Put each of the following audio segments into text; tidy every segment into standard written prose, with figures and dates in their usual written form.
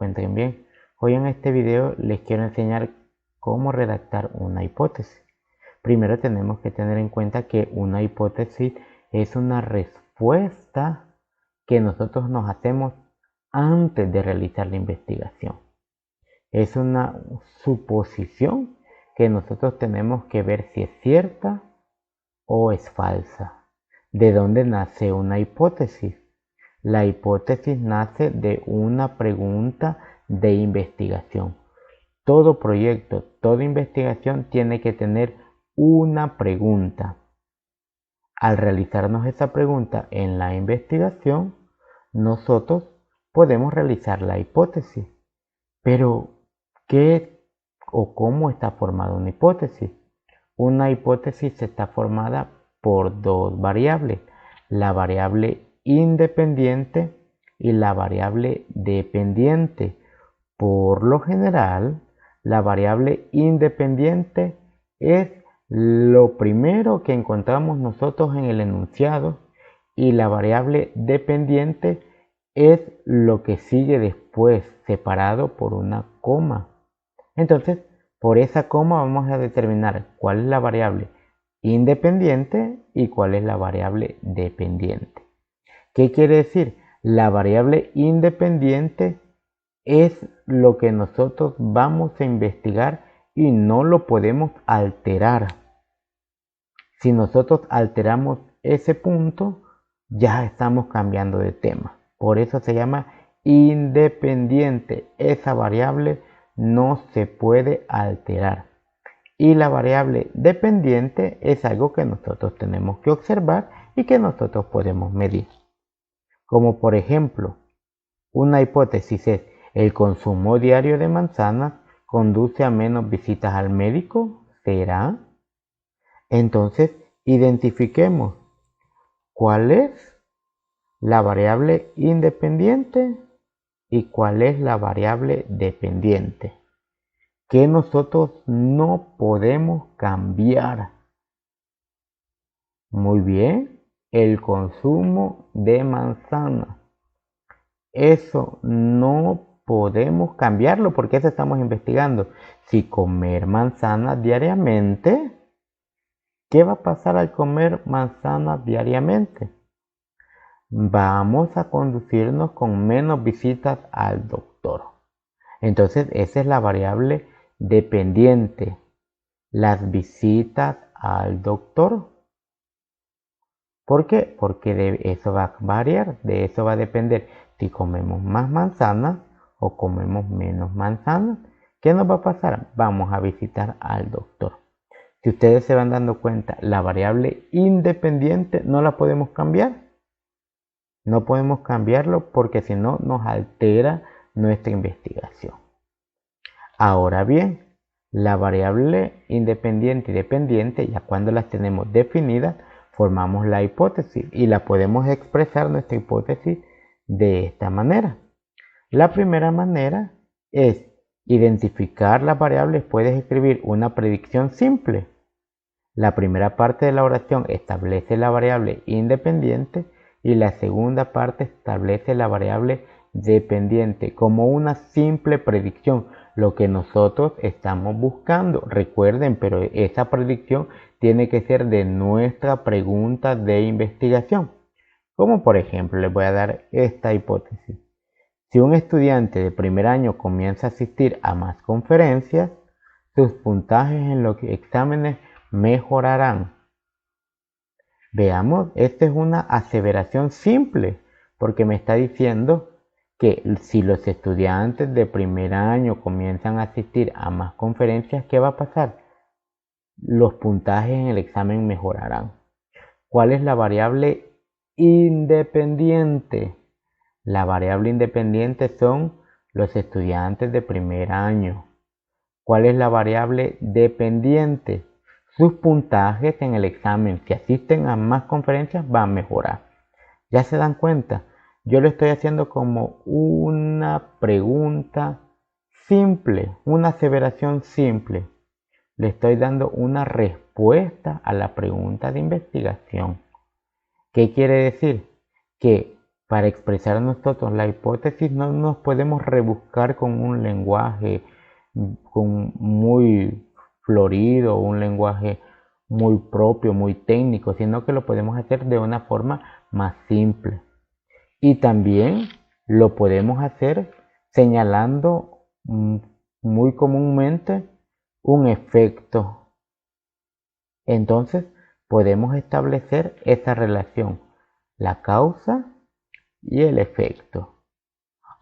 encuentren bien. Hoy en este video les quiero enseñar cómo redactar una hipótesis. Primero tenemos que tener en cuenta que una hipótesis es una respuesta que nosotros nos hacemos antes de realizar la investigación. Es una suposición que nosotros tenemos que ver si es cierta o es falsa. ¿De dónde nace una hipótesis? La hipótesis nace de una pregunta de investigación. Todo proyecto, toda investigación tiene que tener una pregunta. Al realizarnos esa pregunta en la investigación, nosotros podemos realizar la hipótesis. Pero, ¿qué o cómo está formada una hipótesis? Una hipótesis está formada por dos variables, la variable independiente y la variable dependiente. Por lo general, la variable independiente es lo primero que encontramos nosotros en el enunciado y la variable dependiente es lo que sigue después, separado por una coma. Entonces, por esa coma vamos a determinar cuál es la variable independiente y cuál es la variable dependiente. ¿Qué quiere decir? La variable independiente es lo que nosotros vamos a investigar y no lo podemos alterar. Si nosotros alteramos ese punto, ya estamos cambiando de tema. Por eso se llama independiente. Esa variable no se puede alterar. Y la variable dependiente es algo que nosotros tenemos que observar y que nosotros podemos medir. Como por ejemplo, una hipótesis es: ¿el consumo diario de manzanas conduce a menos visitas al médico? ¿Será? Entonces, identifiquemos cuál es la variable independiente y cuál es la variable dependiente, que nosotros no podemos cambiar. Muy bien, el consumo de manzanas. Eso no podemos cambiarlo porque eso estamos investigando. Si comer manzanas diariamente, ¿qué va a pasar al comer manzanas diariamente? Vamos a conducirnos con menos visitas al doctor. Entonces, esa es la variable dependiente. Las visitas al doctor. ¿Por qué? Porque de eso va a variar, de eso va a depender si comemos más manzanas o comemos menos manzanas. ¿Qué nos va a pasar? Vamos a visitar al doctor. Si ustedes se van dando cuenta, la variable independiente no la podemos cambiar. No podemos cambiarlo porque si no nos altera nuestra investigación. Ahora bien, la variable independiente y dependiente, ya cuando las tenemos definidas, formamos la hipótesis y la podemos expresar nuestra hipótesis de esta manera. La primera manera es identificar las variables. Puedes escribir una predicción simple. La primera parte de la oración establece la variable independiente y la segunda parte establece la variable dependiente como una simple predicción, lo que nosotros estamos buscando. Recuerden, pero esa predicción tiene que ser de nuestra pregunta de investigación. Como por ejemplo, les voy a dar esta hipótesis. Si un estudiante de primer año comienza a asistir a más conferencias, sus puntajes en los exámenes mejorarán. Veamos, esta es una aseveración simple, porque me está diciendo que si los estudiantes de primer año comienzan a asistir a más conferencias, ¿qué va a pasar? Los puntajes en el examen mejorarán. ¿Cuál es la variable independiente? La variable independiente son los estudiantes de primer año. ¿Cuál es la variable dependiente? Sus puntajes en el examen. Si asisten a más conferencias, va a mejorar. ¿Ya se dan cuenta? Yo lo estoy haciendo como una pregunta simple, una aseveración simple. Le estoy dando una respuesta a la pregunta de investigación. ¿Qué quiere decir? Que para expresar nosotros la hipótesis no nos podemos rebuscar con un lenguaje muy florido, un lenguaje muy propio, muy técnico, sino que lo podemos hacer de una forma más simple. Y también lo podemos hacer señalando muy comúnmente un efecto. Entonces podemos establecer esa relación, la causa y el efecto.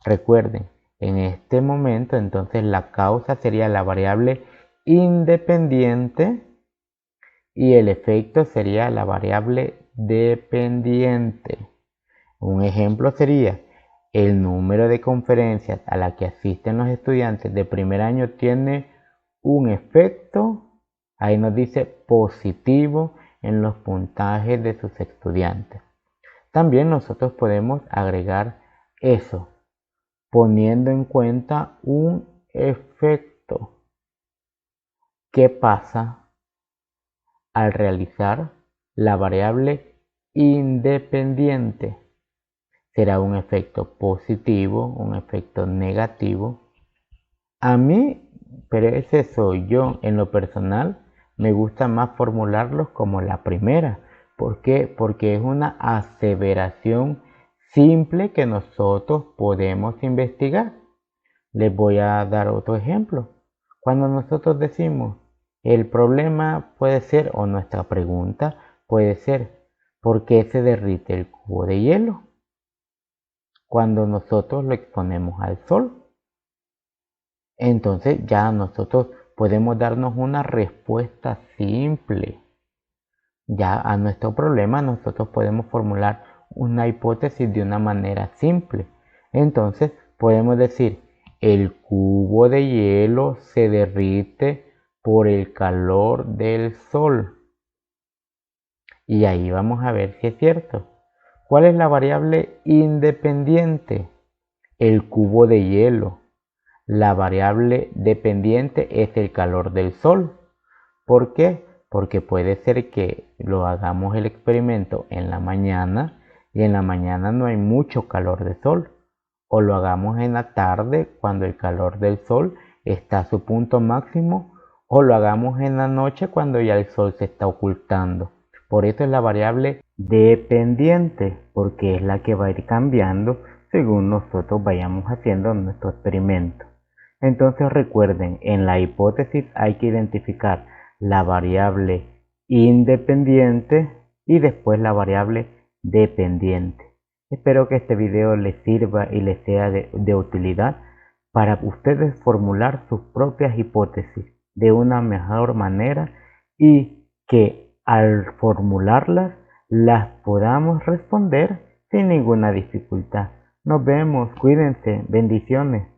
Recuerden, en este momento entonces la causa sería la variable independiente y el efecto sería la variable dependiente. Un ejemplo sería el número de conferencias a la que asisten los estudiantes de primer año tiene un efecto, ahí nos dice positivo en los puntajes de sus estudiantes. También nosotros podemos agregar eso, poniendo en cuenta un efecto. ¿Qué pasa al realizar la variable independiente? ¿Será un efecto positivo, un efecto negativo? A mí, pero ese soy yo, en lo personal, me gusta más formularlos como la primera. ¿Por qué? Porque es una aseveración simple que nosotros podemos investigar. Les voy a dar otro ejemplo. Cuando nosotros decimos, el problema puede ser, o nuestra pregunta puede ser, ¿por qué se derrite el cubo de hielo cuando nosotros lo exponemos al sol? Entonces ya nosotros podemos darnos una respuesta simple. Ya a nuestro problema nosotros podemos formular una hipótesis de una manera simple. Entonces podemos decir, el cubo de hielo se derrite por el calor del sol. Y ahí vamos a ver si es cierto. ¿Cuál es la variable independiente? El cubo de hielo. La variable dependiente es el calor del sol. ¿Por qué? Porque puede ser que lo hagamos el experimento en la mañana y en la mañana no hay mucho calor de sol. O lo hagamos en la tarde cuando el calor del sol está a su punto máximo. O lo hagamos en la noche cuando ya el sol se está ocultando. Por eso es la variable dependiente, porque es la que va a ir cambiando según nosotros vayamos haciendo nuestro experimento. Entonces recuerden, en la hipótesis hay que identificar la variable independiente y después la variable dependiente. Espero que este video les sirva y les sea de utilidad para ustedes formular sus propias hipótesis de una mejor manera y que al formularlas las podamos responder sin ninguna dificultad. Nos vemos, cuídense, bendiciones.